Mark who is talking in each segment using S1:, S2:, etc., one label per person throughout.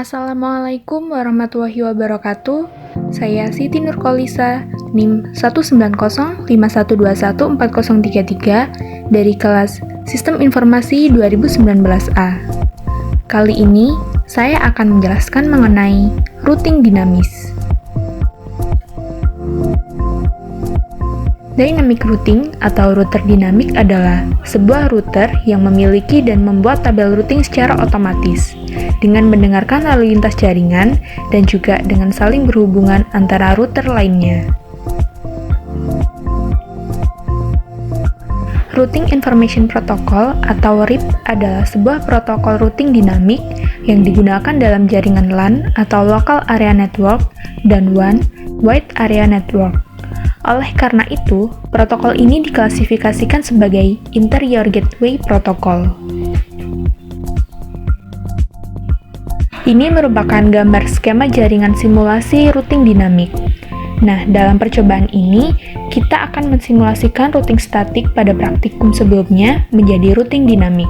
S1: Assalamualaikum warahmatullahi wabarakatuh. Saya Siti Nurkolisa, NIM 19051214033 dari kelas Sistem Informasi 2019A. Kali ini, saya akan menjelaskan mengenai routing dinamis. Dynamic routing atau router dinamik adalah sebuah router yang memiliki dan membuat tabel routing secara otomatis dengan mendengarkan lalu lintas jaringan dan juga dengan saling berhubungan antara router lainnya. Routing Information Protocol atau RIP adalah sebuah protokol routing dinamik yang digunakan dalam jaringan LAN atau Local Area Network dan WAN Wide Area Network. Oleh karena itu, protokol ini diklasifikasikan sebagai Interior Gateway Protocol. Ini merupakan gambar skema jaringan simulasi routing dinamik. Nah, dalam percobaan ini, kita akan mensimulasikan routing statik pada praktikum sebelumnya menjadi routing dinamik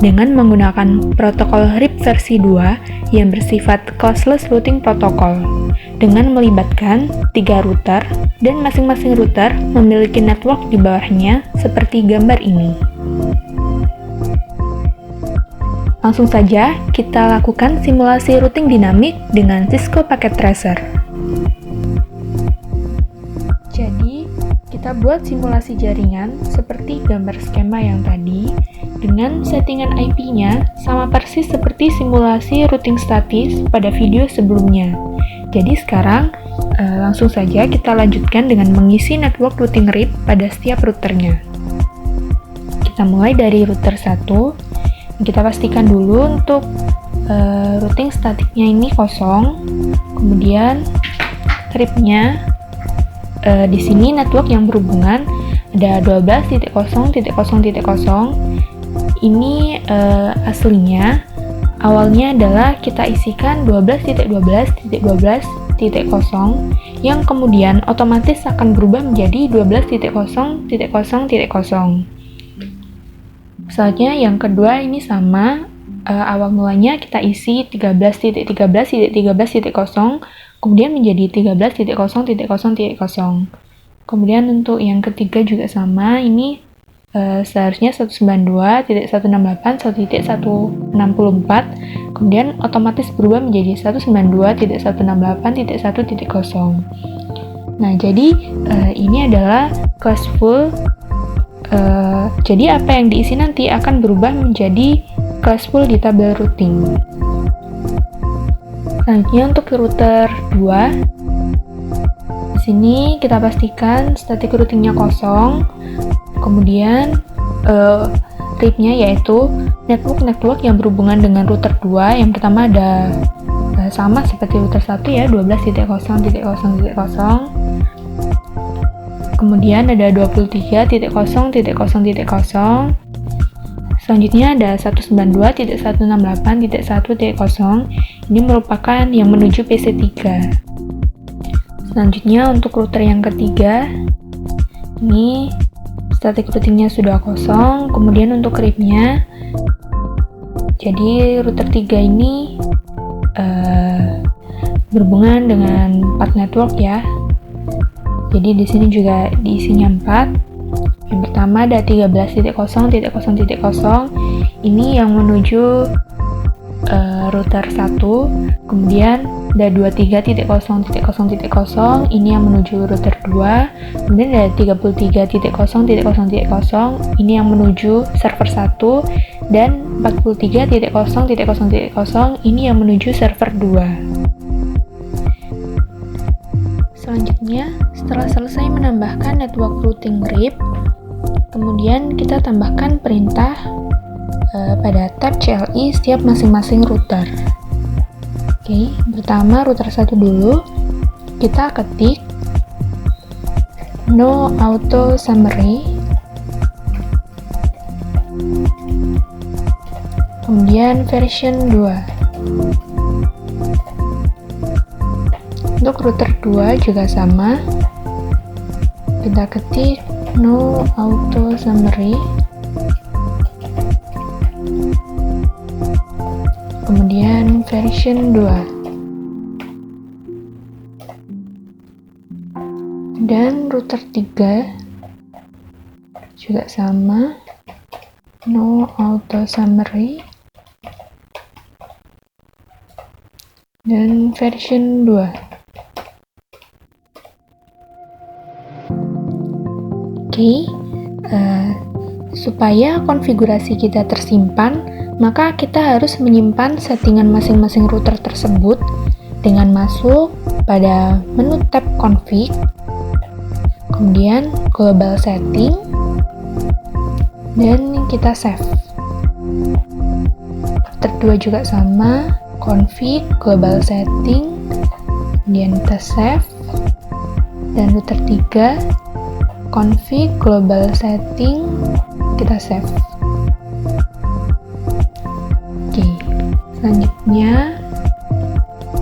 S1: dengan menggunakan protokol RIP versi 2 yang bersifat classless routing protocol dengan melibatkan 3 router dan masing-masing router memiliki network di bawahnya seperti gambar ini. Langsung saja kita lakukan simulasi routing dinamik dengan Cisco Packet Tracer. Jadi, kita buat simulasi jaringan seperti gambar skema yang tadi dengan settingan IP-nya sama persis seperti simulasi routing statis pada video sebelumnya. Jadi sekarang langsung saja kita lanjutkan dengan mengisi network routing RIP pada setiap routernya. Kita mulai dari router 1. Kita pastikan dulu untuk routing statiknya ini kosong. Kemudian RIP-nya di sini network yang berhubungan ada 12.0.0.0. Ini aslinya awalnya adalah kita isikan 12.12.12.0 yang kemudian otomatis akan berubah menjadi 12.0.0.0. Selanjutnya yang kedua ini sama, awal mulanya kita isi 13.13.13.0 kemudian menjadi 13.0.0.0. Kemudian untuk yang ketiga juga sama, ini seharusnya 192.168.1.164 kemudian otomatis berubah menjadi 192.168.1.0. Nah, jadi ini adalah classful. Jadi apa yang diisi nanti akan berubah menjadi classful di tabel routing. Selanjutnya untuk router 2, di sini kita pastikan static routingnya kosong. Kemudian RIP-nya yaitu network yang berhubungan dengan router 2. Yang pertama ada sama seperti router 1 ya, 12.0.0.0. Kemudian ada 23.0.0.0. Selanjutnya ada 192.168.1.0. Ini merupakan yang menuju PC3. Selanjutnya untuk router yang ketiga, ini static routingnya sudah kosong. Kemudian untuk RIP-nya, jadi router 3 ini berhubungan dengan 4 network ya. Jadi di sini juga diisinya 4. Yang pertama ada 13.0.0.0. Ini yang menuju router 1. Kemudian ada 23.0.0.0. Ini yang menuju router 2. Kemudian ada 33.0.0.0. Ini yang menuju server 1. Dan 43.0.0.0. Ini yang menuju server 2. Selanjutnya, setelah selesai menambahkan network routing RIP, kemudian kita tambahkan perintah pada tab CLI setiap masing-masing router. Oke, pertama router 1 dulu, kita ketik no auto summary, kemudian version 2. Untuk router 2 juga sama, kita ketik no auto summary, kemudian version 2. Dan router 3 juga sama, no auto summary, dan version 2. Oke, supaya konfigurasi kita tersimpan, maka kita harus menyimpan settingan masing-masing router tersebut dengan masuk pada menu tab config, kemudian global setting, dan kita save. Router 2 juga sama, config, global setting, kemudian kita save. Dan router 3, config, global setting, kita save. Oke, selanjutnya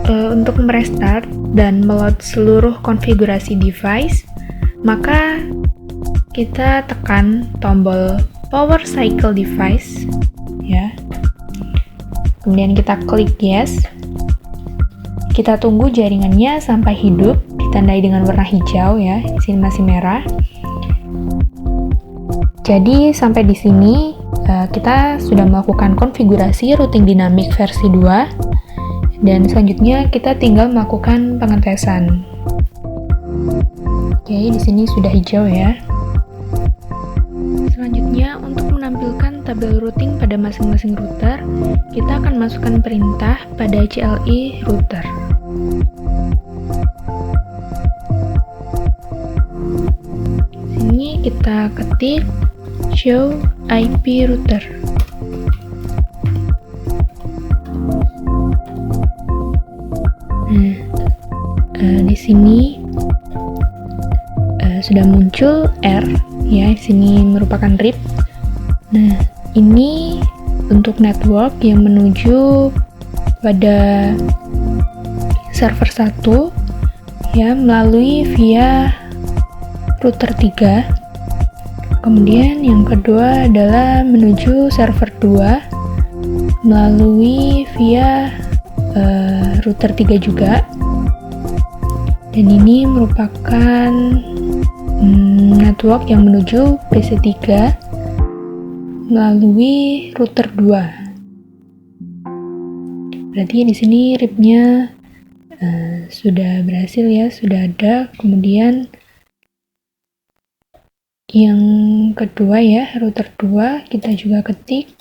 S1: untuk merestart dan meload seluruh konfigurasi device, maka kita tekan tombol power cycle device ya. Kemudian kita klik yes. Kita tunggu jaringannya sampai hidup, ditandai dengan warna hijau ya. Di sini masih merah. Jadi sampai di sini kita sudah melakukan konfigurasi routing dynamic versi 2, dan selanjutnya kita tinggal melakukan pengetesan. Oke, di sini sudah hijau ya. Selanjutnya, untuk menampilkan tabel routing pada masing-masing router, kita akan masukkan perintah pada CLI router. Sini kita ketik show IP router. Di sini sudah muncul R ya, di sini merupakan RIP. Nah, ini untuk network yang menuju pada server 1 ya, melalui via router 3. Kemudian yang kedua adalah menuju server 2 melalui via router 3 juga. Dan ini merupakan network yang menuju PC3 melalui router 2. Berarti di sini RIP-nya sudah berhasil ya, sudah ada. Kemudian yang kedua ya, router 2, kita juga ketik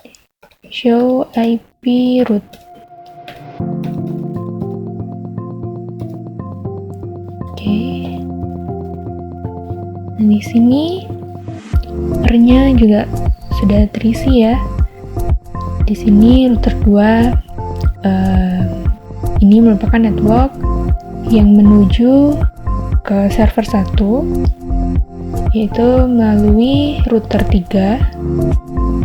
S1: show IP route. Nah, di sini R-nya juga sudah terisi ya. Di sini router 2 ini merupakan network yang menuju ke server 1, yaitu melalui router 3.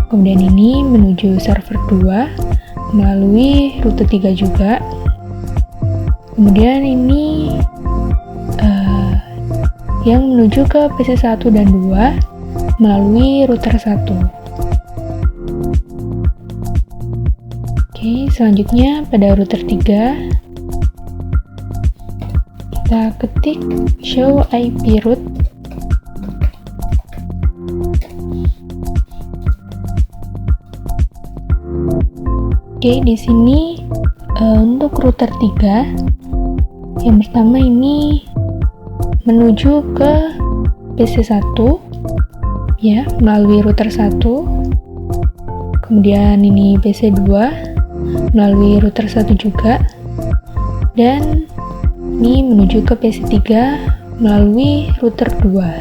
S1: Kemudian ini menuju server 2 melalui router 3 juga. Kemudian ini yang menuju ke PC1 dan 2 melalui router 1. Oke, selanjutnya pada router 3 kita ketik show IP route. Oke, di sini untuk router 3 yang pertama ini menuju ke PC1 ya, melalui router 1. Kemudian ini PC2 melalui router 1 juga. Dan ini menuju ke PC3 melalui router 2.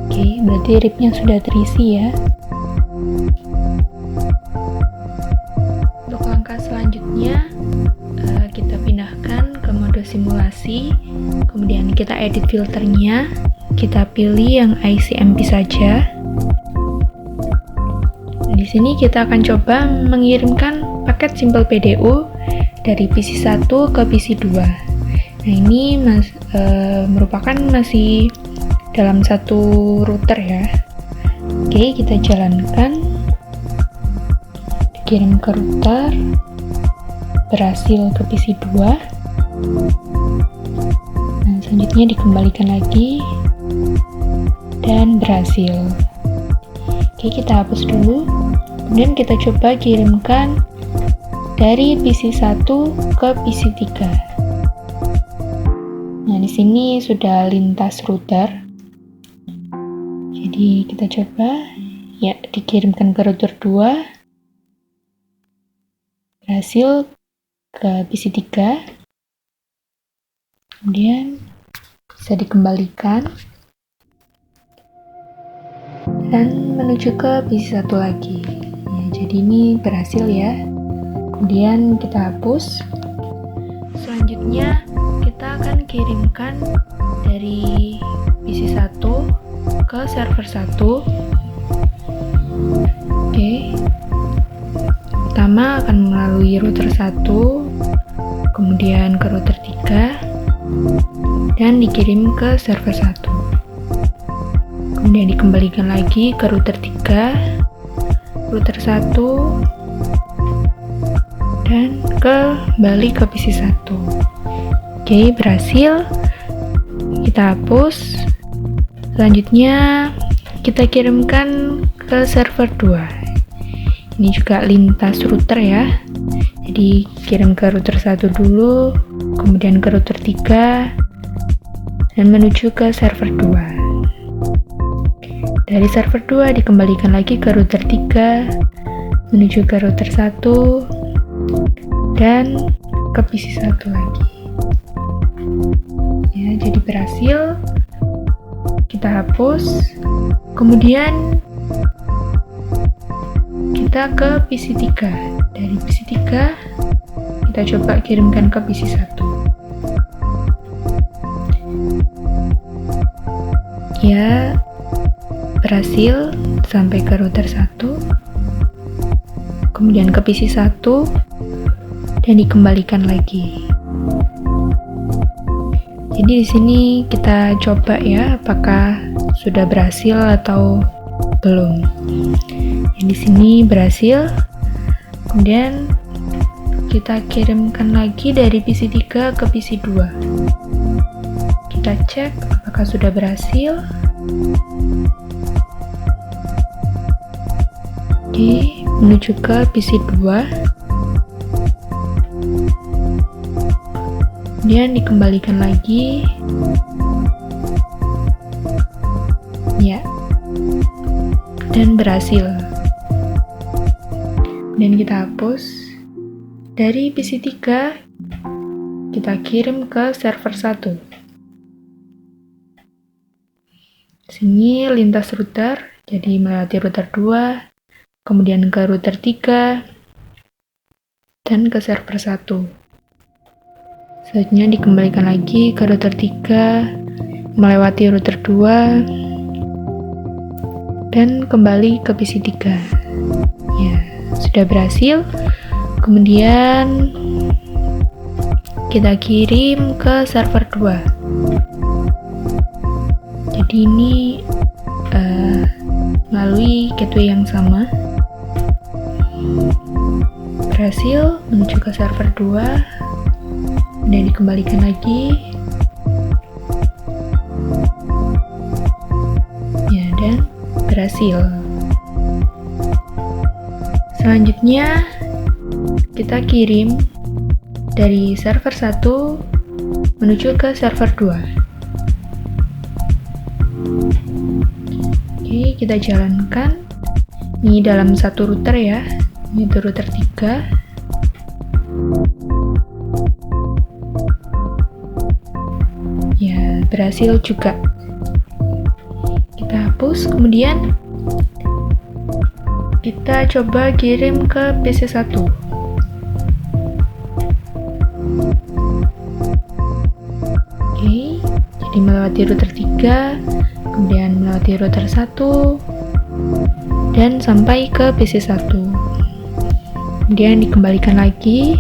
S1: Oke, berarti RIP-nya sudah terisi ya. Untuk langkah selanjutnya kita pindahkan ke mode simulasi. Kemudian kita edit filternya, kita pilih yang ICMP saja. Di sini kita akan coba mengirimkan paket Simple PDU dari PC1 ke PC2. Nah, ini merupakan masih dalam satu router ya. Oke, kita jalankan. Dikirim ke router. berhasil ke PC 2. Nah, selanjutnya dikembalikan lagi dan berhasil. Oke, kita hapus dulu. Kemudian kita coba kirimkan dari PC 1 ke PC 3. Nah, di sini sudah lintas router. Jadi kita coba ya, dikirimkan ke router 2. Berhasil ke PC 3. Kemudian bisa dikembalikan dan menuju ke PC 1 lagi. Ya, jadi ini berhasil ya. Kemudian kita hapus. Selanjutnya kita akan kirimkan dari PC 1 ke server 1. Oke. Pertama akan melalui router 1, kemudian ke router 3, dan dikirim ke server 1. Kemudian dikembalikan lagi ke router 3, router 1, dan kembali ke PC 1. Oke, berhasil. Kita hapus. Selanjutnya kita kirimkan ke server 2. Ini juga lintas router ya. Jadi kirim ke router 1 dulu, kemudian ke router 3, dan menuju ke server 2. Dari server 2 dikembalikan lagi ke router 3, menuju ke router 1, dan ke PC 1 lagi. Ya, jadi berhasil. Kita hapus. Kemudian kita ke PC 3. Dari PC 3 kita coba kirimkan ke PC 1. Ya, berhasil sampai ke router 1, kemudian ke PC 1, dan dikembalikan lagi. Jadi di sini kita coba ya, apakah sudah berhasil atau belum. Di sini berhasil. Kemudian kita kirimkan lagi dari PC 3 ke PC 2. Kita cek apakah sudah berhasil. Oke, menuju ke PC 2. Kemudian dikembalikan lagi. Ya. Dan berhasil. Dan kita hapus. Dari PC 3 kita kirim ke server 1. Sini lintas router, jadi melewati router 2, kemudian ke router 3, dan ke server 1. Selanjutnya dikembalikan lagi ke router 3, melewati router 2, dan kembali ke PC 3. Ya, sudah berhasil. Kemudian kita kirim ke server 2. Jadi ini melalui gateway yang sama. Berhasil menuju ke server 2 dan dikembalikan lagi. Ya, dan berhasil. Selanjutnya kita kirim dari server 1 menuju ke server 2. Oke, kita jalankan. Ini dalam satu router ya. Ini itu router 3. Ya, berhasil juga. Kita hapus, kemudian kita coba kirim ke PC 1. Oke, jadi melewati router 3, kemudian melewati router 1, dan sampai ke PC 1. Kemudian dikembalikan lagi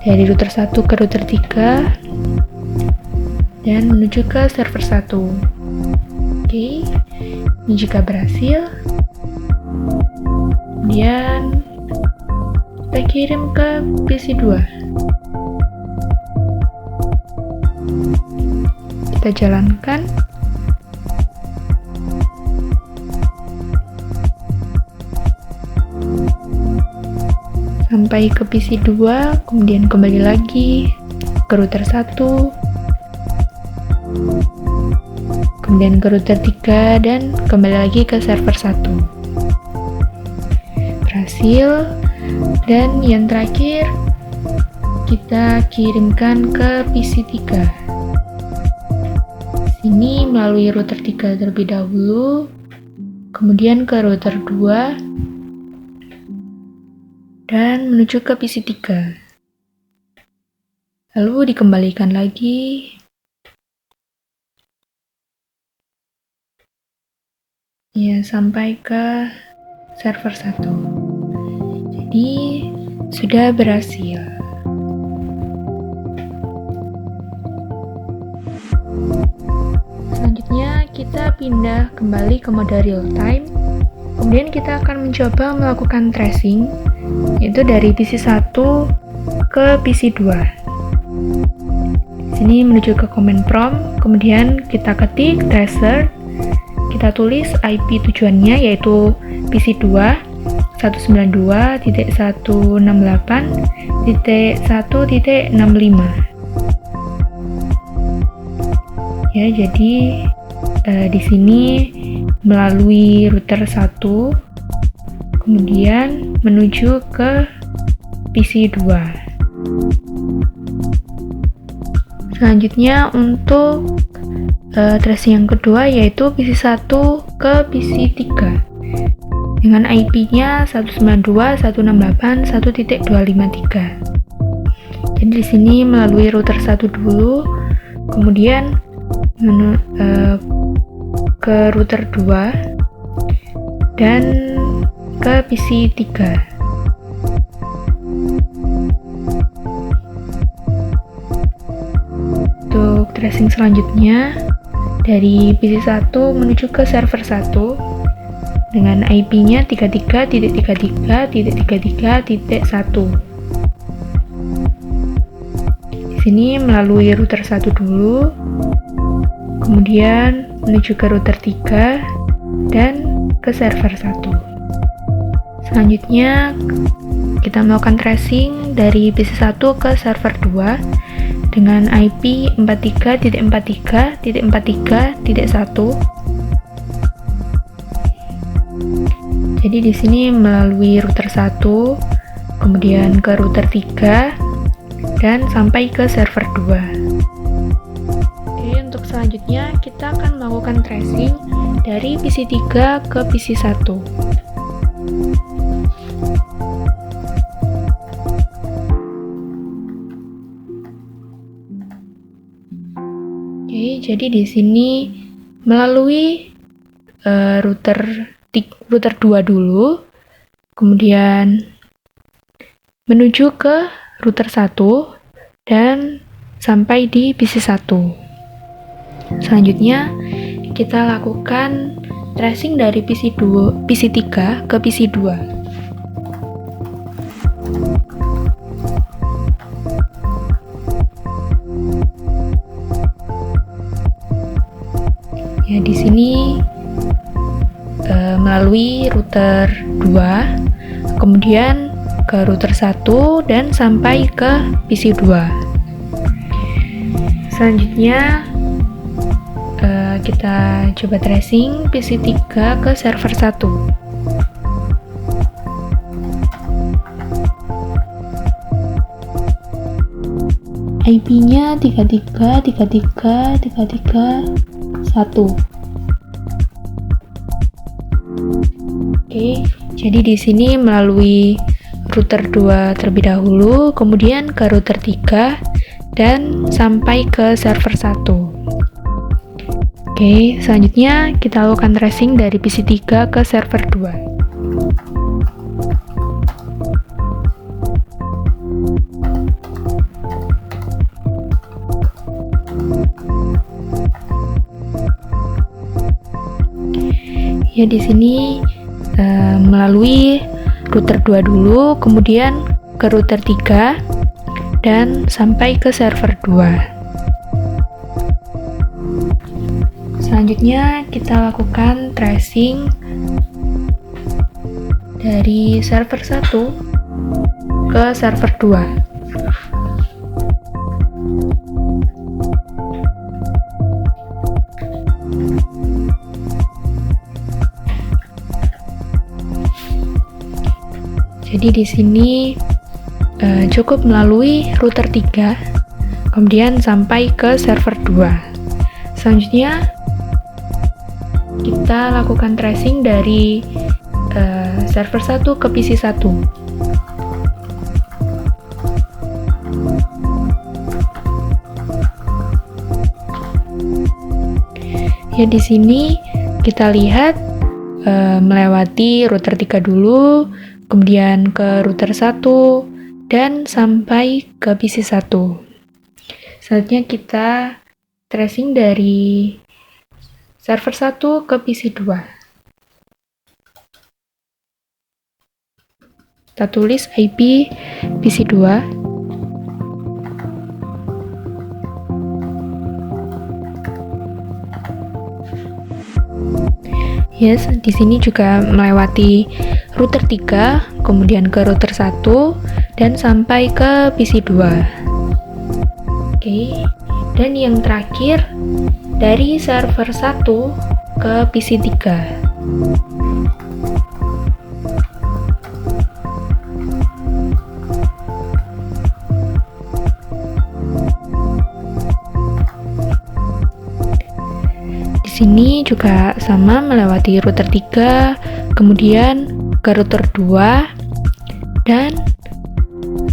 S1: dari router 1 ke router 3, dan menuju ke server 1. Oke, ini juga berhasil. Kemudian kita kirim ke PC 2. Kita jalankan. Sampai ke PC 2, kemudian kembali lagi ke router 1, kemudian ke router 3, dan kembali lagi ke server 1. Berhasil. Dan yang terakhir, kita kirimkan ke PC 3. Sini melalui router 3 terlebih dahulu, kemudian ke router 2, dan menuju ke PC 3. Lalu dikembalikan lagi. Ya, sampai ke server 1. Jadi, sudah berhasil. Selanjutnya, kita pindah kembali ke mode real time. Kemudian kita akan mencoba melakukan tracing, yaitu dari PC 1 ke PC 2. Sini menuju ke command prompt, kemudian kita ketik tracer, kita tulis IP tujuannya yaitu PC 2 192.168.1.65. Ya, jadi di sini melalui router 1, kemudian menuju ke PC 2. Selanjutnya untuk tracing yang kedua yaitu PC 1 ke PC 3 dengan IP-nya 192.168.1.253. Jadi di sini melalui router 1 dulu, kemudian ke router 2 dan ke PC 3. Untuk tracing selanjutnya dari PC 1 menuju ke server 1 dengan IP-nya 33.33.33.1. Di sini melalui router 1 dulu, kemudian menuju ke router 3 dan ke server 1. Selanjutnya kita melakukan tracing dari PC 1 ke server 2 dengan IP 43.43.43.1. Jadi di sini melalui router 1, kemudian ke router 3 dan sampai ke server 2. Oke, untuk selanjutnya kita akan melakukan tracing dari PC 3 ke PC 1. Oke, jadi di sini melalui router 2 dulu, kemudian menuju ke router 1 dan sampai di PC 1. Selanjutnya kita lakukan tracing dari PC 3 ke PC 2. Ya, di sini melalui router 2, kemudian ke router 1 dan sampai ke PC 2. Selanjutnya kita coba tracing PC 3 ke server 1. IP-nya 33.33.33.1. Oke, jadi di sini melalui router 2 terlebih dahulu, kemudian ke router 3 dan sampai ke server 1. Oke, selanjutnya kita lakukan tracing dari PC 3 ke server 2. Ya, di sini melalui router 2 dulu, kemudian ke router 3 dan sampai ke server 2. Selanjutnya kita lakukan tracing dari server 1 ke server 2. Jadi di sini cukup melalui router 3, kemudian sampai ke server 2. Selanjutnya kita lakukan tracing dari server 1 ke PC 1. Ya, di sini kita lihat melewati router 3 dulu, kemudian ke router 1 dan sampai ke PC 1. Selanjutnya kita tracing dari server 1 ke PC 2. Kita tulis IP PC 2. Yes, di sini juga melewati router 3, kemudian ke router 1 dan sampai ke PC 2. Oke. Dan yang terakhir dari server 1 ke PC 3. Di sini juga sama melewati router 3, kemudian ke router 2 dan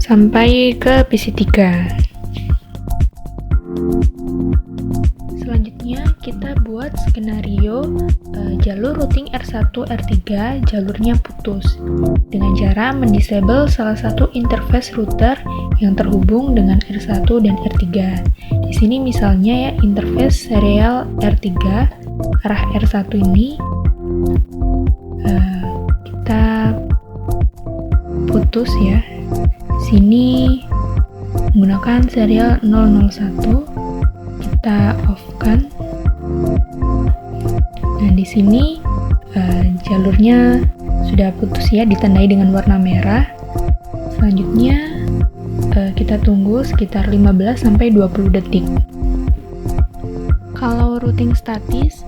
S1: sampai ke PC 3. Selanjutnya kita buat skenario jalur routing R1 R3 jalurnya putus dengan cara mendisable salah satu interface router yang terhubung dengan R1 dan R3. Di sini misalnya ya interface serial R3 arah R1 ini kita putus ya. Di sini menggunakan serial 001 kita off-kan. Nah, di sini jalurnya sudah putus ya, ditandai dengan warna merah. Selanjutnya kita tunggu sekitar 15-20 detik. Kalau routing statis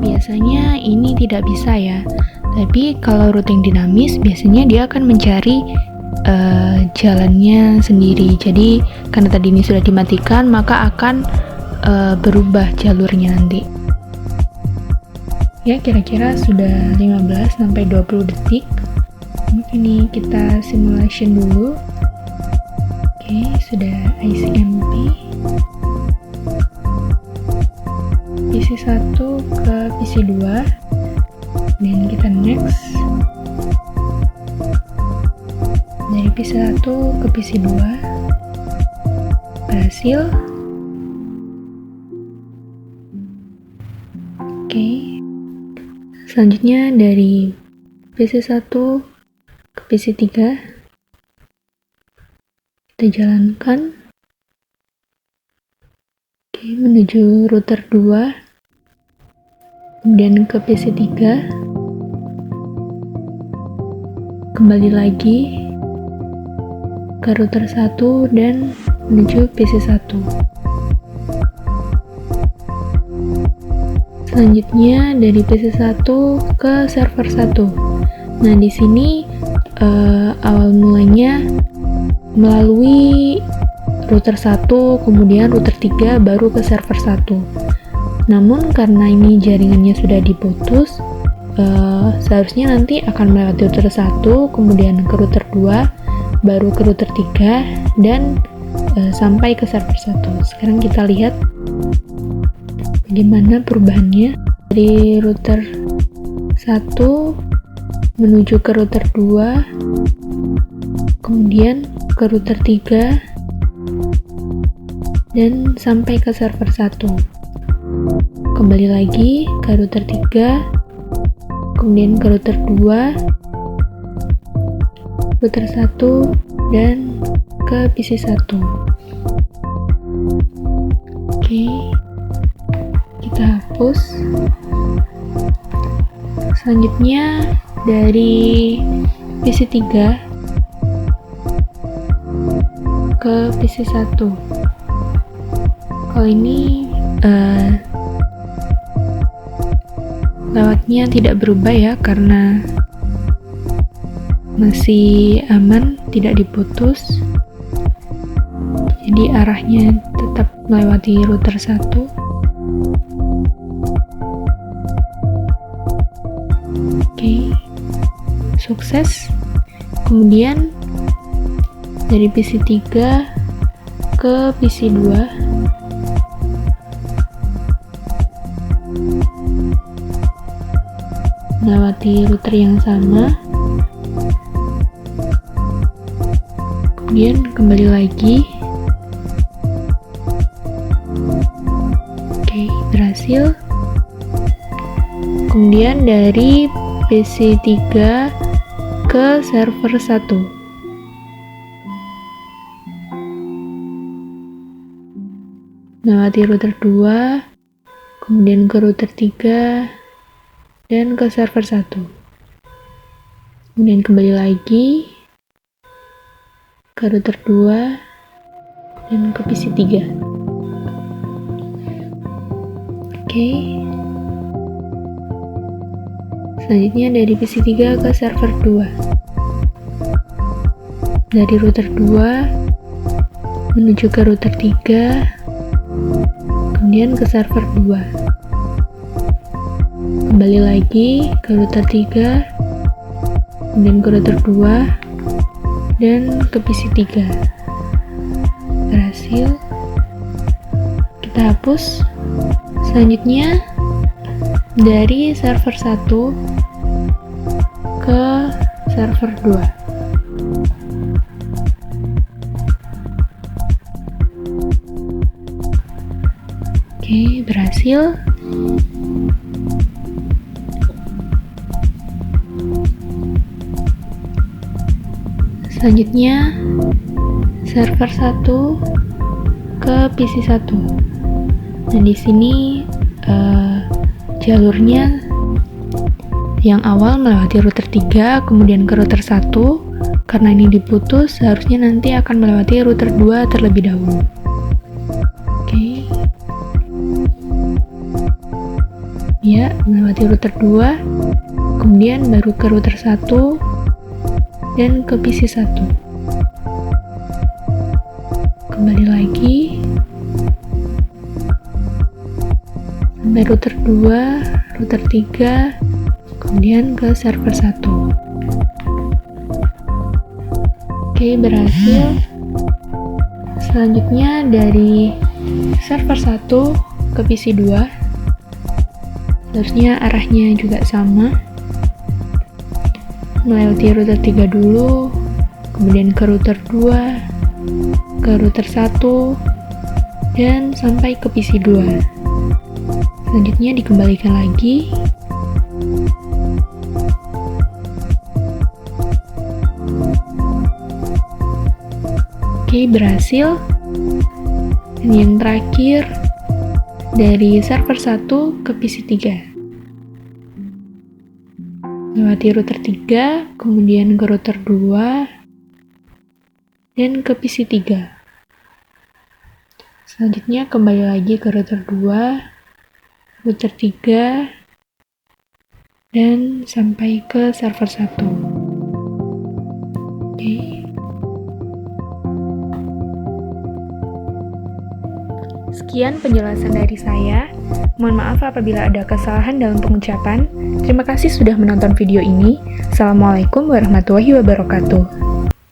S1: biasanya ini tidak bisa ya. Tapi kalau routing dinamis biasanya dia akan mencari jalannya sendiri. Jadi karena tadi ini sudah dimatikan, maka akan berubah jalurnya nanti. Ya, kira-kira sudah 15-20 detik. Ini kita simulation dulu. Oke, sudah ICMP. PC 1 ke PC 2. Dan kita next. Dari PC 1 ke PC 2. Berhasil. Oke. Selanjutnya dari PC 1 ke PC 3 kita jalankan. Oke, menuju router 2 kemudian ke PC 3, kembali lagi ke router 1 dan menuju PC 1. Selanjutnya dari PC 1 ke server 1. Nah, di sini awal mulanya melalui router 1, kemudian router 3, baru ke server 1. Namun karena ini jaringannya sudah diputus, seharusnya nanti akan melewati router 1, kemudian ke router 2, baru ke router 3, dan sampai ke server 1. Sekarang kita lihat bagaimana perubahannya dari router 1 menuju ke router 2, kemudian ke router 3 dan sampai ke server 1. Kembali lagi ke router 3, kemudian ke router 2, router 1 dan ke PC1. Oke, kita hapus. Selanjutnya dari PC3 ke PC1. Kalau ini lewatnya tidak berubah ya, karena masih aman, tidak diputus. Jadi arahnya tetap melewati router 1. Oke, sukses. Kemudian dari PC3 ke PC2. Melewati router yang sama. Kemudian kembali lagi. Oke, berhasil. Kemudian dari PC3 ke server 1. Melewati router 2, kemudian ke router 3, dan ke server 1. Kemudian kembali lagi ke router 2 dan ke PC3. Oke. Selanjutnya dari PC3 ke server 2. Dari router 2 menuju ke router 3, kemudian ke server 2. Kembali lagi ke router 3, kemudian ke router 2, dan ke PC3. Berhasil. Kita hapus. Selanjutnya dari server 1 ke server 2. Oke, berhasil. Selanjutnya server 1 ke PC1. Nah, di sini jalurnya yang awal melewati router 3, kemudian ke router 1. Karena ini diputus, seharusnya nanti akan melewati router 2 terlebih dahulu. Oke. Ya, melewati router 2, kemudian baru ke router 1 dan ke PC1. Kembali lagi sampai router 2, router 3, kemudian ke server 1. Oke, berhasil. Selanjutnya dari server 1 ke PC2. Seharusnya arahnya juga sama. Melewati router 3 dulu, kemudian ke router 2, ke router 1, dan sampai ke PC2. Selanjutnya dikembalikan lagi. Oke, berhasil. Dan yang terakhir dari server 1 ke PC3. Melewati router 3, kemudian ke router 2, dan ke PC3. Selanjutnya kembali lagi ke router 2, router 3, dan sampai ke server 1. Oke. Sekian penjelasan dari saya. Mohon maaf apabila ada kesalahan dalam pengucapan. Terima kasih sudah menonton video ini. Assalamualaikum warahmatullahi wabarakatuh.